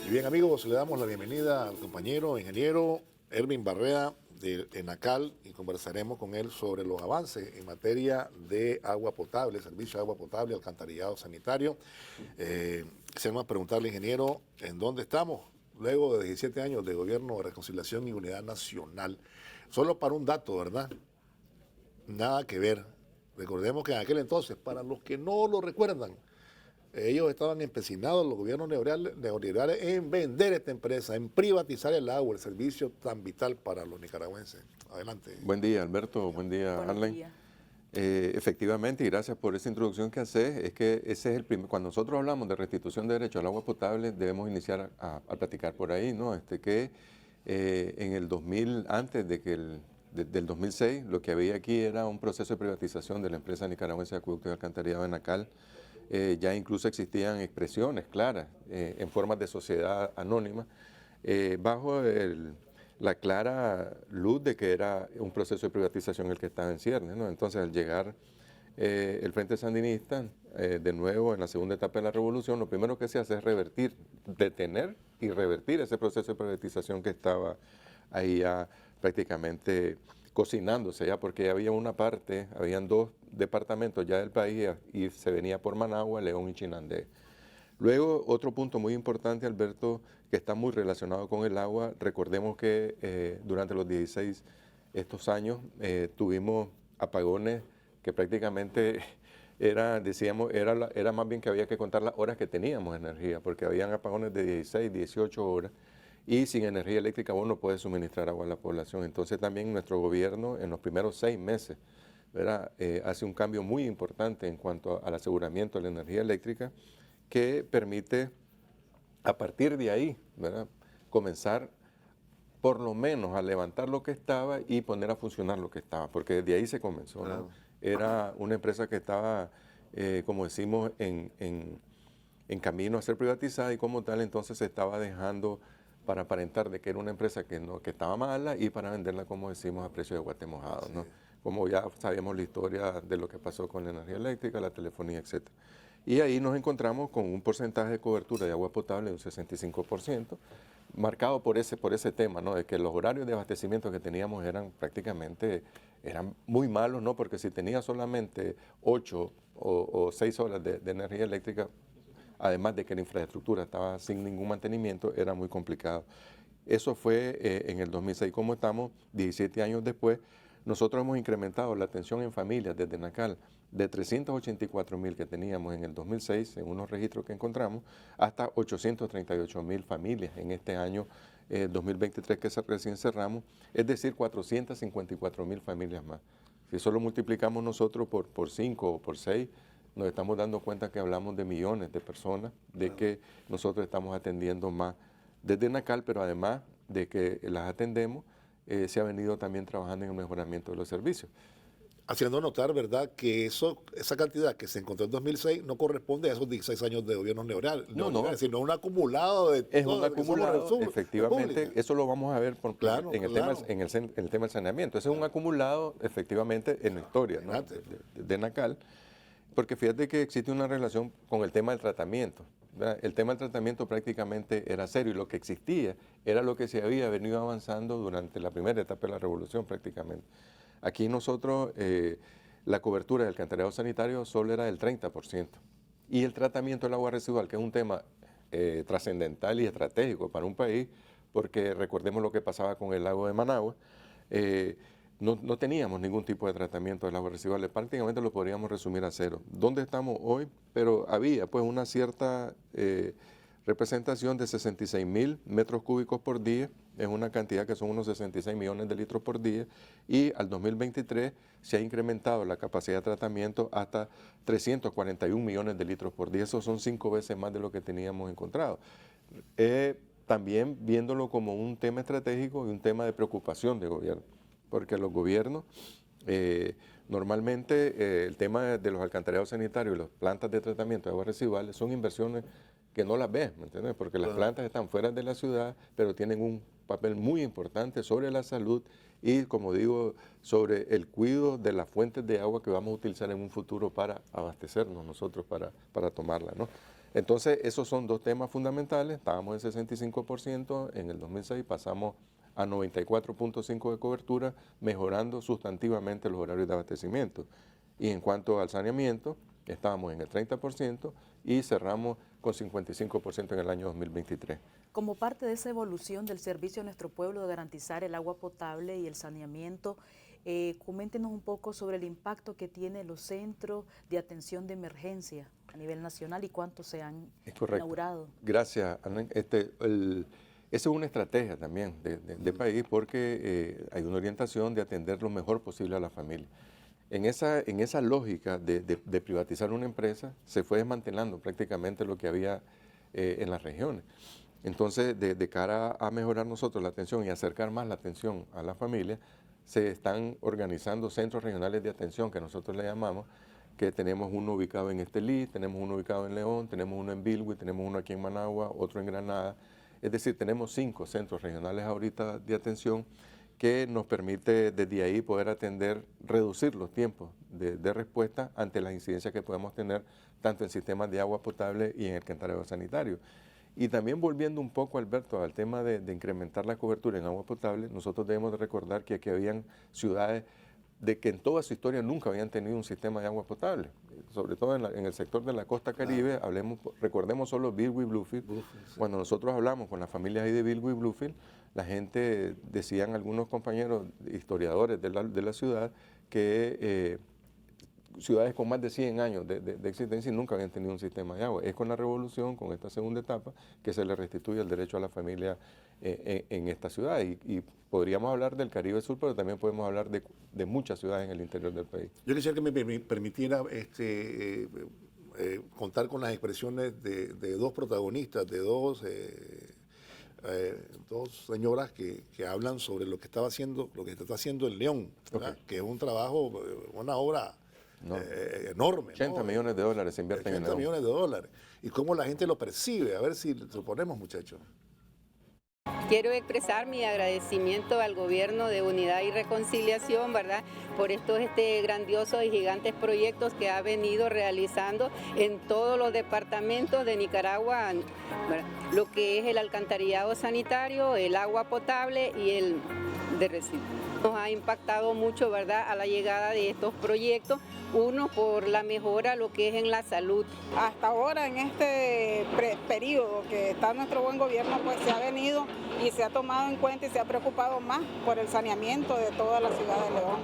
Y bien amigos, le damos la bienvenida al compañero ingeniero Ervin Barrea de ENACAL y conversaremos con él sobre los avances en materia de agua potable, servicio de agua potable, alcantarillado sanitario. Quisiéramos preguntarle, ingeniero, ¿en dónde estamos? Luego de 17 años de gobierno de reconciliación y unidad nacional. Solo para un dato, ¿verdad? Nada que ver. Recordemos que en aquel entonces, para los que no lo recuerdan, ellos estaban empecinados, los gobiernos neoliberales, en vender esta empresa, en privatizar el agua, el servicio tan vital para los nicaragüenses. Adelante. Buen día, Alberto. Buen día, Buenos Arlen. días. Efectivamente, y gracias por esa introducción que haces, es que ese es el primer, cuando nosotros hablamos de restitución de derecho al agua potable, debemos iniciar a platicar por ahí, ¿no? En el 2000, antes de que del 2006, lo que había aquí era un proceso de privatización de la empresa nicaragüense de acueducto y alcantarillado de ENACAL. Ya incluso existían expresiones claras en formas de sociedad anónima, bajo la clara luz de que era un proceso de privatización el que estaba en ciernes, ¿no? Entonces, al llegar el Frente Sandinista, de nuevo en la segunda etapa de la revolución, lo primero que se hace es revertir, detener y revertir ese proceso de privatización que estaba ahí ya prácticamente cocinándose ya, porque ya había una parte, habían dos departamentos ya del país y se venía por Managua, León y Chinandé. Luego, otro punto muy importante, Alberto, que está muy relacionado con el agua, recordemos que durante los 16 estos años tuvimos apagones que prácticamente decíamos, era más bien que había que contar las horas que teníamos de energía, porque habían apagones de 16, 18 horas, y sin energía eléctrica vos no puedes suministrar agua a la población. Entonces también nuestro gobierno en los primeros 6 meses, ¿verdad? Hace un cambio muy importante en cuanto al aseguramiento de la energía eléctrica, que permite a partir de ahí, ¿verdad?, comenzar por lo menos a levantar lo que estaba y poner a funcionar lo que estaba, porque desde ahí se comenzó, ¿no? Claro. Era una empresa que estaba, como decimos, en camino a ser privatizada, y como tal entonces se estaba dejando para aparentar de que era una empresa que estaba mala, y para venderla, como decimos, a precio de guate mojado, ¿no? Sí. Como ya sabíamos la historia de lo que pasó con la energía eléctrica, la telefonía, etcétera. Y ahí nos encontramos con un porcentaje de cobertura de agua potable de un 65%, marcado por ese tema, ¿no?, de que los horarios de abastecimiento que teníamos eran muy malos, ¿no?, porque si tenía solamente 8 o 6 horas de energía eléctrica, además de que la infraestructura estaba sin ningún mantenimiento, era muy complicado. Eso fue en el 2006. Como estamos 17 años después, nosotros hemos incrementado la atención en familias desde ENACAL de 384,000 que teníamos en el 2006, en unos registros que encontramos, hasta 838,000 familias en este año 2023 que recién cerramos, es decir, 454,000 familias más. Si eso lo multiplicamos nosotros por 5 o por 6, nos estamos dando cuenta que hablamos de millones de personas, de que nosotros estamos atendiendo más desde ENACAL, pero además de que las atendemos, se ha venido también trabajando en el mejoramiento de los servicios. Haciendo notar, ¿verdad?, que esa cantidad que se encontró en 2006 no corresponde a esos 16 años de gobierno No, sino un acumulado de es un todo, que somos acumulado, efectivamente, república. eso lo vamos a ver Claro, en el claro. en el tema del saneamiento. Ese es un acumulado, efectivamente, en la historia, ¿no?, Imagínate. de ENACAL, porque fíjate que existe una relación con el tema del tratamiento, ¿verdad? El tema del tratamiento prácticamente era serio, y lo que existía era lo que se había venido avanzando durante la primera etapa de la revolución prácticamente. Aquí nosotros, la cobertura del alcantarillado sanitario solo era del 30%. Y el tratamiento del agua residual, que es un tema trascendental y estratégico para un país, porque recordemos lo que pasaba con el lago de Managua, no teníamos ningún tipo de tratamiento del agua residual, prácticamente lo podríamos resumir a cero. ¿Dónde estamos hoy? Pero había pues una cierta representación de 66,000 metros cúbicos por día, es una cantidad que son unos 66 millones de litros por día, y al 2023 se ha incrementado la capacidad de tratamiento hasta 341 millones de litros por día. Esos son 5 veces más de lo que teníamos encontrado. También viéndolo como un tema estratégico y un tema de preocupación de gobierno, porque los gobiernos normalmente el tema de los alcantarillados sanitarios y las plantas de tratamiento de aguas residuales son inversiones que no las ves, ¿me entiendes? Porque las plantas están fuera de la ciudad, pero tienen un papel muy importante sobre la salud y, como digo, sobre el cuidado de las fuentes de agua que vamos a utilizar en un futuro para abastecernos nosotros, para tomarla, ¿no? Entonces, esos son dos temas fundamentales. Estábamos en 65%, en el 2006 pasamos a 94.5% de cobertura, mejorando sustantivamente los horarios de abastecimiento. Y en cuanto al saneamiento, estábamos en el 30% y cerramos con 55% en el año 2023. Como parte de esa evolución del servicio a nuestro pueblo de garantizar el agua potable y el saneamiento, coméntenos un poco sobre el impacto que tienen los centros de atención de emergencia a nivel nacional y cuántos se han inaugurado. Gracias, Ana. Esa es una estrategia también de país porque hay una orientación de atender lo mejor posible a la familia. En esa lógica de privatizar una empresa, se fue desmantelando prácticamente lo que había en las regiones. Entonces, de cara a mejorar nosotros la atención y acercar más la atención a la familia, se están organizando centros regionales de atención, que nosotros le llamamos, que tenemos uno ubicado en Estelí, tenemos uno ubicado en León, tenemos uno en Bilwi, tenemos uno aquí en Managua, otro en Granada. Es decir, tenemos 5 centros regionales ahorita de atención que nos permite desde ahí poder atender, reducir los tiempos de respuesta ante las incidencias que podemos tener tanto en sistemas de agua potable y en el alcantarillado sanitario. Y también volviendo un poco, Alberto, al tema de incrementar la cobertura en agua potable, nosotros debemos de recordar que aquí habían ciudades de que en toda su historia nunca habían tenido un sistema de agua potable, sobre todo en el sector de la costa caribe. Recordemos solo Bilwi y Bluefield. Cuando nosotros hablamos con las familias ahí de Bilwi y Bluefield, la gente, decían algunos compañeros historiadores de la ciudad, que ciudades con más de 100 años de existencia y nunca habían tenido un sistema de agua. Es con la revolución, con esta segunda etapa, que se le restituye el derecho a la familia en esta ciudad. Y podríamos hablar del Caribe Sur, pero también podemos hablar de muchas ciudades en el interior del país. Yo quisiera que me permitiera contar con las expresiones de dos protagonistas, de dos señoras que hablan sobre lo que está haciendo el León, que es un trabajo, una obra enorme. 80 millones de dólares se invierten en León. 80 millones de dólares. Y cómo la gente lo percibe, a ver si lo ponemos, muchachos. Quiero expresar mi agradecimiento al Gobierno de Unidad y Reconciliación, ¿verdad?, por estos grandiosos y gigantes proyectos que ha venido realizando en todos los departamentos de Nicaragua, ¿verdad?, lo que es el alcantarillado sanitario, el agua potable y el de residuos. Nos ha impactado mucho, ¿verdad?, a la llegada de estos proyectos, uno por la mejora lo que es en la salud. Hasta ahora, en este periodo que está nuestro buen gobierno, pues se ha venido y se ha tomado en cuenta y se ha preocupado más por el saneamiento de toda la ciudad de León.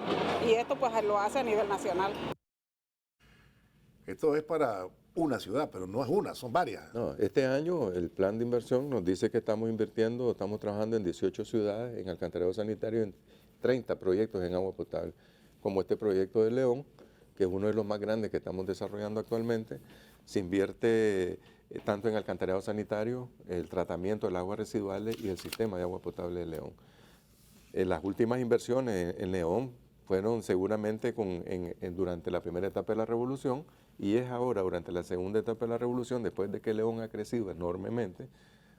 Y esto pues lo hace a nivel nacional. Esto es para una ciudad, pero no es una, son varias. No, este año el plan de inversión nos dice que estamos trabajando en 18 ciudades, en alcantarillado sanitario, en 30 proyectos en agua potable, como este proyecto de León, que es uno de los más grandes que estamos desarrollando actualmente. Se invierte tanto en alcantarillado sanitario, el tratamiento de las aguas residuales y el sistema de agua potable de León. Las últimas inversiones en León fueron seguramente durante la primera etapa de la revolución, y es ahora durante la segunda etapa de la revolución, después de que León ha crecido enormemente.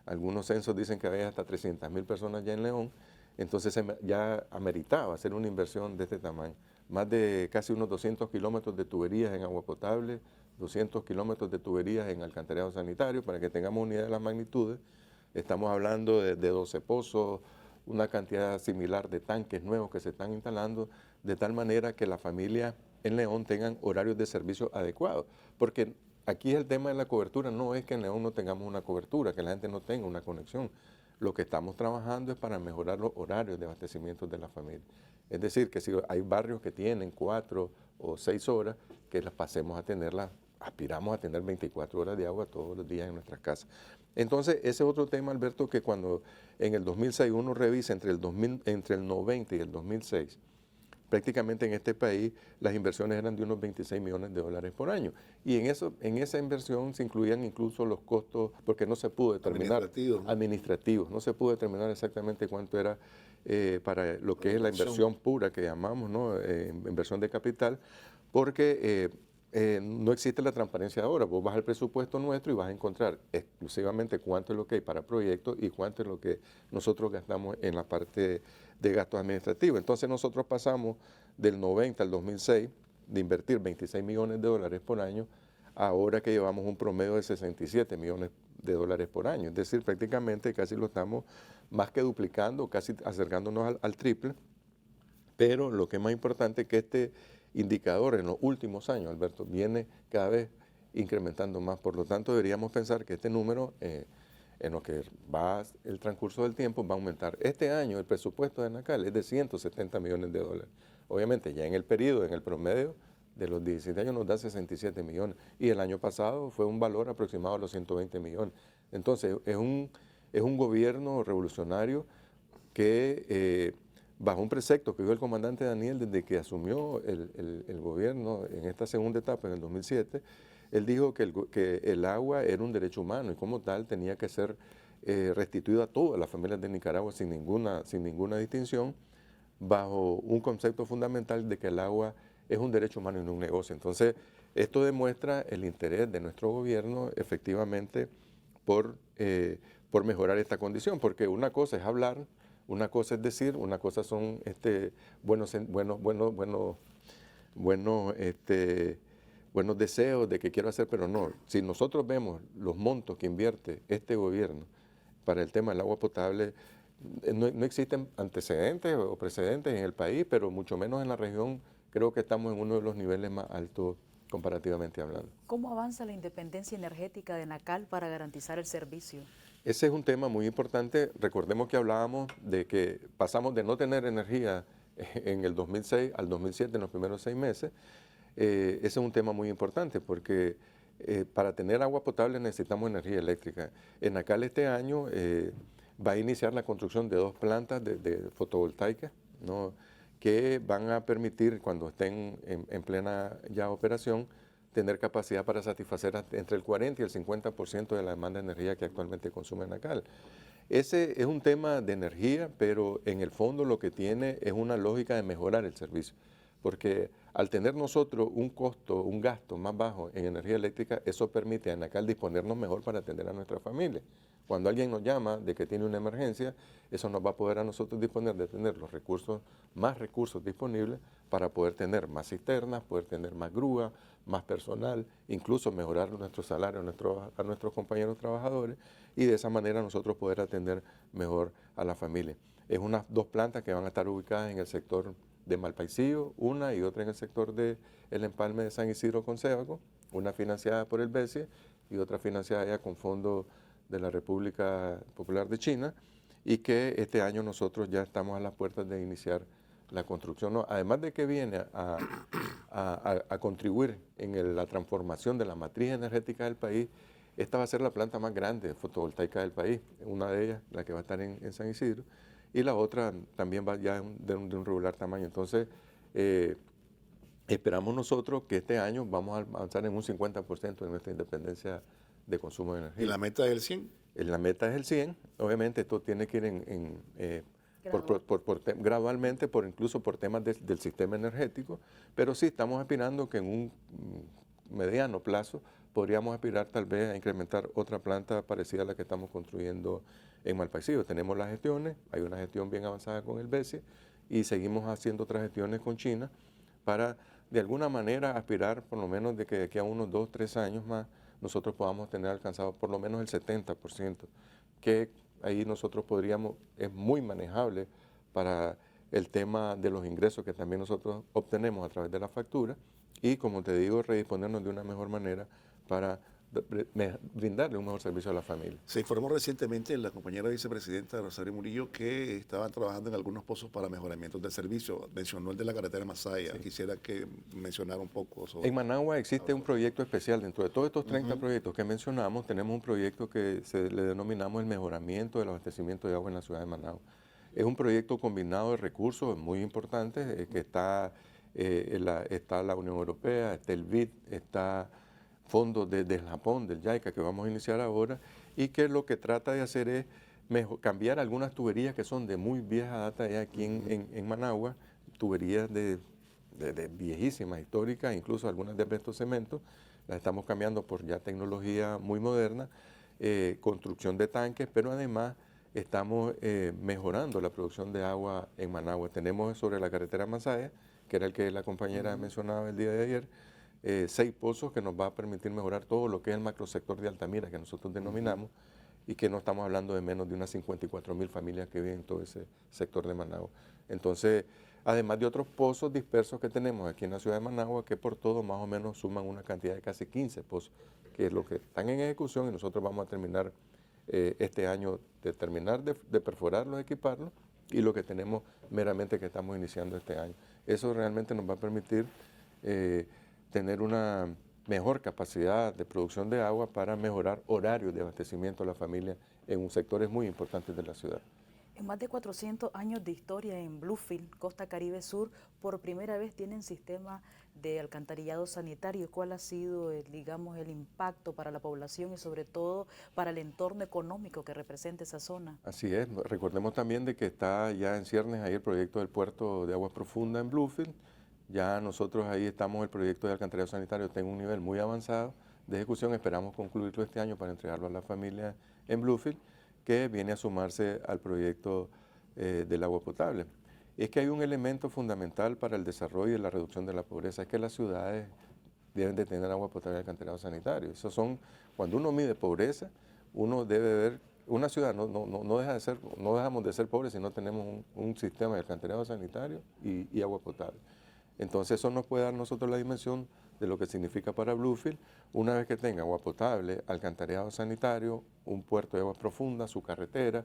Algunos censos dicen que había hasta 300.000 personas ya en León, entonces ya ameritaba hacer una inversión de este tamaño. Más de casi unos 200 kilómetros de tuberías en agua potable, 200 kilómetros de tuberías en alcantarillado sanitario, para que tengamos una idea de las magnitudes. Estamos hablando de 12 pozos, una cantidad similar de tanques nuevos que se están instalando, de tal manera que las familias en León tengan horarios de servicio adecuados. Porque aquí el tema de la cobertura no es que en León no tengamos una cobertura, que la gente no tenga una conexión. Lo que estamos trabajando es para mejorar los horarios de abastecimiento de la familia. Es decir, que si hay barrios que tienen 4 o 6 horas, que las pasemos a tenerlas, aspiramos a tener 24 horas de agua todos los días en nuestras casas. Entonces, ese es otro tema, Alberto, que cuando en el 2006 uno revisa entre el 90 y el 2006, prácticamente en este país las inversiones eran de unos 26 millones de dólares por año. Y en esa inversión se incluían incluso los costos, porque no se pudo determinar, administrativos, no se pudo determinar exactamente cuánto era para lo que es la inversión pura que llamamos, ¿no? Inversión de capital, porque no existe la transparencia ahora. Vos vas al presupuesto nuestro y vas a encontrar exclusivamente cuánto es lo que hay para proyectos y cuánto es lo que nosotros gastamos en la parte de gastos administrativos. Entonces nosotros pasamos del 90 al 2006 de invertir 26 millones de dólares por año ahora que llevamos un promedio de 67 millones de dólares por año. Es decir, prácticamente casi lo estamos más que duplicando, casi acercándonos al triple. Pero lo que es más importante es que este indicador en los últimos años, Alberto, viene cada vez incrementando más. Por lo tanto, deberíamos pensar que este número, en lo que va el transcurso del tiempo, va a aumentar. Este año el presupuesto de Enacal es de 170 millones de dólares. Obviamente, ya en el periodo, en el promedio de los 17 años nos da 67 millones. Y el año pasado fue un valor aproximado a los 120 millones. Entonces, es un gobierno revolucionario que bajo un precepto que dio el comandante Daniel desde que asumió el gobierno en esta segunda etapa, en el 2007, él dijo que el agua era un derecho humano y como tal tenía que ser restituido a todas las familias de Nicaragua sin ninguna distinción, bajo un concepto fundamental de que el agua es un derecho humano y no un negocio. Entonces, esto demuestra el interés de nuestro gobierno efectivamente por mejorar esta condición, porque una cosa es hablar, una cosa es decir, una cosa son buenos deseos de que quiero hacer, pero no. Si nosotros vemos los montos que invierte este gobierno para el tema del agua potable, no existen antecedentes o precedentes en el país, pero mucho menos en la región. Creo que estamos en uno de los niveles más altos comparativamente hablando. ¿Cómo avanza la independencia energética de Enacal para garantizar el servicio? Ese es un tema muy importante. Recordemos que hablábamos de que pasamos de no tener energía en el 2006 al 2007, en los primeros 6 meses. Ese es un tema muy importante porque para tener agua potable necesitamos energía eléctrica. Enacal este año va a iniciar la construcción de 2 plantas de fotovoltaicas, ¿no?, que van a permitir, cuando estén en plena ya operación, tener capacidad para satisfacer entre el 40 y el 50% de la demanda de energía que actualmente consume Enacal. Ese es un tema de energía, pero en el fondo lo que tiene es una lógica de mejorar el servicio, porque al tener nosotros un gasto más bajo en energía eléctrica, eso permite a Enacal disponernos mejor para atender a nuestra familia. Cuando alguien nos llama de que tiene una emergencia, eso nos va a poder a nosotros disponer de tener más recursos disponibles para poder tener más cisternas, poder tener más grúa, más personal, incluso mejorar nuestros salarios a nuestros compañeros trabajadores y de esa manera nosotros poder atender mejor a la familia. Es unas 2 plantas que van a estar ubicadas en el sector de Malpaisillo, una y otra en el sector del empalme de San Isidro con Cebaco, una financiada por el BESIE y otra financiada ya con fondos de la República Popular de China, y que este año nosotros ya estamos a las puertas de iniciar la construcción, ¿no? Además de que viene a contribuir en la transformación de la matriz energética del país. Esta va a ser la planta más grande fotovoltaica del país, una de ellas, la que va a estar en San Isidro, y la otra también va ya de un regular tamaño. Entonces, esperamos nosotros que este año vamos a avanzar en un 50% de nuestra independencia de consumo de energía. ¿Y la meta es el 100? La meta es el 100. Obviamente esto tiene que ir gradualmente, incluso por temas del sistema energético, pero sí estamos aspirando que en un mediano plazo podríamos aspirar tal vez a incrementar otra planta parecida a la que estamos construyendo en Malpaisillo. Tenemos las gestiones, hay una gestión bien avanzada con el BESIE y seguimos haciendo otras gestiones con China para de alguna manera aspirar por lo menos de que de aquí a unos 2 o 3 años más nosotros podamos tener alcanzado por lo menos el 70%, que ahí nosotros podríamos, es muy manejable para el tema de los ingresos que también nosotros obtenemos a través de la factura y, como te digo, redisponernos de una mejor manera para brindarle un mejor servicio a la familia. Se informó recientemente la compañera vicepresidenta Rosario Murillo que estaban trabajando en algunos pozos para mejoramientos del servicio. Mencionó el de la carretera Masaya. Sí. Quisiera que mencionara un poco sobre... En Managua existe un proyecto especial. Dentro de todos estos 30 proyectos que mencionamos, tenemos un proyecto que le denominamos el mejoramiento del abastecimiento de agua en la ciudad de Managua. Es un proyecto combinado de recursos muy importantes que está la Unión Europea, está el BID, está fondos desde Japón, del JICA, que vamos a iniciar ahora, y que lo que trata de hacer es cambiar algunas tuberías que son de muy vieja data ya aquí en Managua, tuberías de viejísimas, históricas, incluso algunas de Presto Cemento, las estamos cambiando por ya tecnología muy moderna, construcción de tanques, pero además estamos mejorando la producción de agua en Managua. Tenemos sobre la carretera Masaya, que era el que la compañera mencionaba el día de ayer, 6 pozos que nos va a permitir mejorar todo lo que es el macrosector de Altamira, que nosotros denominamos, y que no estamos hablando de menos de unas 54.000 familias que viven en todo ese sector de Managua. Entonces, además de otros pozos dispersos que tenemos aquí en la ciudad de Managua, que por todo más o menos suman una cantidad de casi 15 pozos, que es lo que están en ejecución, y nosotros vamos a terminar este año de terminar de perforarlos, equiparlos, y lo que tenemos meramente que estamos iniciando este año. Eso realmente nos va a permitir tener una mejor capacidad de producción de agua para mejorar horarios de abastecimiento a la familia en sectores muy importantes de la ciudad. En más de 400 años de historia en Bluefield, Costa Caribe Sur, por primera vez tienen sistema de alcantarillado sanitario. ¿Cuál ha sido, digamos, el impacto para la población y sobre todo para el entorno económico que representa esa zona? Así es. Recordemos también de que está ya en ciernes ahí el proyecto del puerto de aguas profundas en Bluefield. Ya nosotros ahí estamos, el proyecto de alcantarillado sanitario está en un nivel muy avanzado de ejecución. Esperamos concluirlo este año para entregarlo a la familia en Bluefield, que viene a sumarse al proyecto del agua potable. Es que hay un elemento fundamental para el desarrollo y la reducción de la pobreza, es que las ciudades deben de tener agua potable y alcantarillado sanitario. Eso son, cuando uno mide pobreza, uno debe ver, una ciudad no dejamos de ser pobres si no tenemos un sistema de alcantarillado sanitario y agua potable. Entonces eso nos puede dar a nosotros la dimensión de lo que significa para Bluefield, una vez que tenga agua potable, alcantarillado sanitario, un puerto de aguas profundas, su carretera,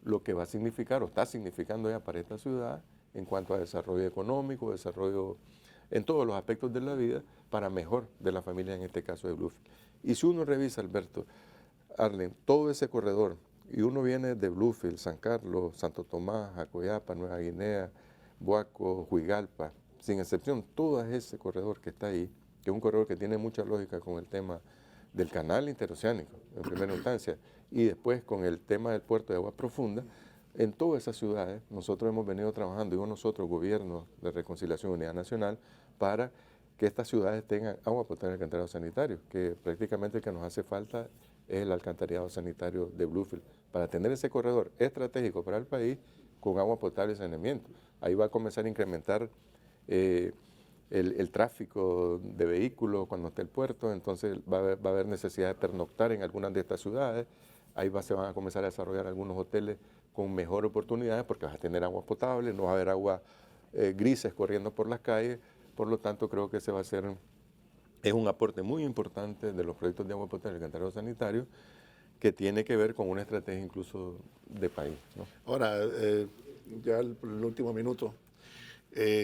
lo que va a significar o está significando ya para esta ciudad en cuanto a desarrollo económico, desarrollo en todos los aspectos de la vida, para mejor de la familia, en este caso de Bluefield. Y si uno revisa, Alberto, Arlen, todo ese corredor, y uno viene de Bluefield, San Carlos, Santo Tomás, Acoyapa, Nueva Guinea, Buaco, Huigalpa, sin excepción, todo ese corredor que está ahí, que es un corredor que tiene mucha lógica con el tema del canal interoceánico, en primera instancia, y después con el tema del puerto de aguas profundas, en todas esas ciudades nosotros hemos venido trabajando, digo nosotros, Gobierno de Reconciliación y Unidad Nacional, para que estas ciudades tengan agua potable y alcantarillado sanitario, que prácticamente el que nos hace falta es el alcantarillado sanitario de Bluefield, para tener ese corredor estratégico para el país con agua potable y saneamiento. Ahí va a comenzar a incrementar el tráfico de vehículos cuando esté el puerto, entonces va a haber necesidad de pernoctar en algunas de estas ciudades, ahí se van a comenzar a desarrollar algunos hoteles con mejores oportunidades porque vas a tener agua potable, no va a haber agua grises corriendo por las calles, por lo tanto creo que ese va a ser, es un aporte muy importante de los proyectos de agua potable y alcantarillado sanitario que tiene que ver con una estrategia incluso de país, ¿no? Ahora, ya el último minuto.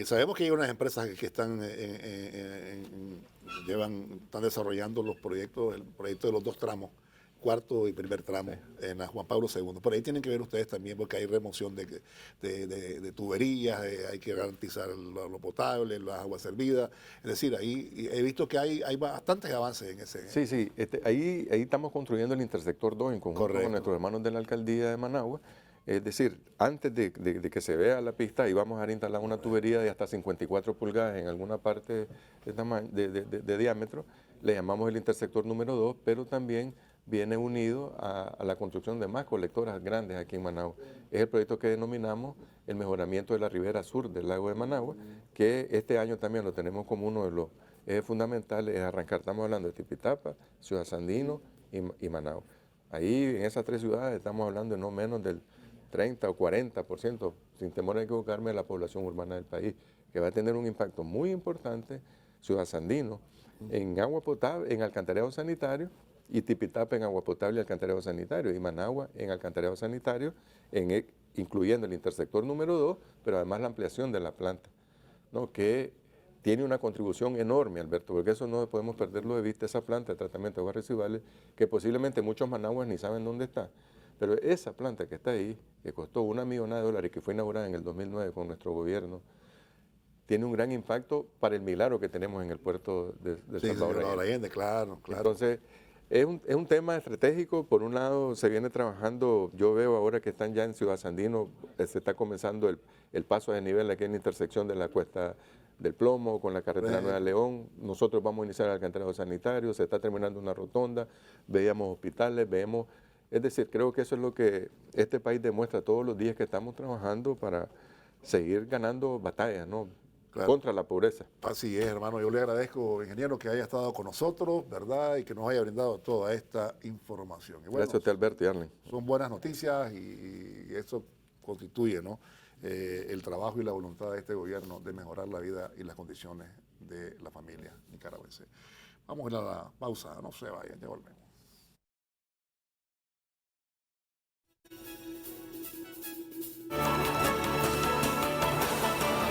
Sabemos que hay unas empresas que están, están desarrollando los proyectos, el proyecto de los 2 tramos, cuarto y primer tramo, en la Juan Pablo II. Por ahí tienen que ver ustedes también porque hay remoción de tuberías, hay que garantizar lo potable, las aguas servidas. Es decir, ahí he visto que hay bastantes avances en ese. Sí, ahí estamos construyendo el Intersector 2 en conjunto con nuestros hermanos de la Alcaldía de Managua. Es decir, antes de que se vea la pista, ahí vamos a instalar una tubería de hasta 54 pulgadas en alguna parte de diámetro. Le llamamos el Intersector número 2, pero también viene unido a la construcción de más colectoras grandes aquí en Managua. Es el proyecto que denominamos el mejoramiento de la ribera sur del lago de Managua, que este año también lo tenemos como uno de los ejes fundamentales, es arrancar, estamos hablando de Tipitapa, Ciudad Sandino y Managua. Ahí en esas 3 ciudades estamos hablando de no menos del 30 o 40%, sin temor a equivocarme, de la población urbana del país, que va a tener un impacto muy importante, Ciudad Sandino, en agua potable, en alcantarillado sanitario, y Tipitapa en agua potable y alcantarillado sanitario, y Managua en alcantarillado sanitario, incluyendo el intersector número 2, pero además la ampliación de la planta, ¿no? Que tiene una contribución enorme, Alberto, porque eso no podemos perderlo de vista, esa planta de tratamiento de aguas residuales, que posiblemente muchos managuas ni saben dónde está. Pero esa planta que está ahí, que costó $1 millón y que fue inaugurada en el 2009 con nuestro gobierno, tiene un gran impacto para el milagro que tenemos en el puerto de Salvador Allende. Claro. Entonces, es un tema estratégico. Por un lado, se viene trabajando, yo veo ahora que están ya en Ciudad Sandino, se está comenzando el paso de nivel aquí en la intersección de la Cuesta del Plomo con la carretera Nueva León. Nosotros vamos a iniciar el alcantarillado sanitario, se está terminando una rotonda, veíamos hospitales, es decir, creo que eso es lo que este país demuestra todos los días que estamos trabajando para seguir ganando batallas, ¿no? Claro. contra la pobreza. Así es, hermano. Yo le agradezco, ingeniero, que haya estado con nosotros, ¿verdad? Y que nos haya brindado toda esta información. Y bueno, Gracias a usted, Alberto y Arlen. son buenas noticias y eso constituye, ¿no? El trabajo y la voluntad de este gobierno de mejorar la vida y las condiciones de la familia nicaragüense. Vamos a ir a la pausa, no se vayan, ya volvemos.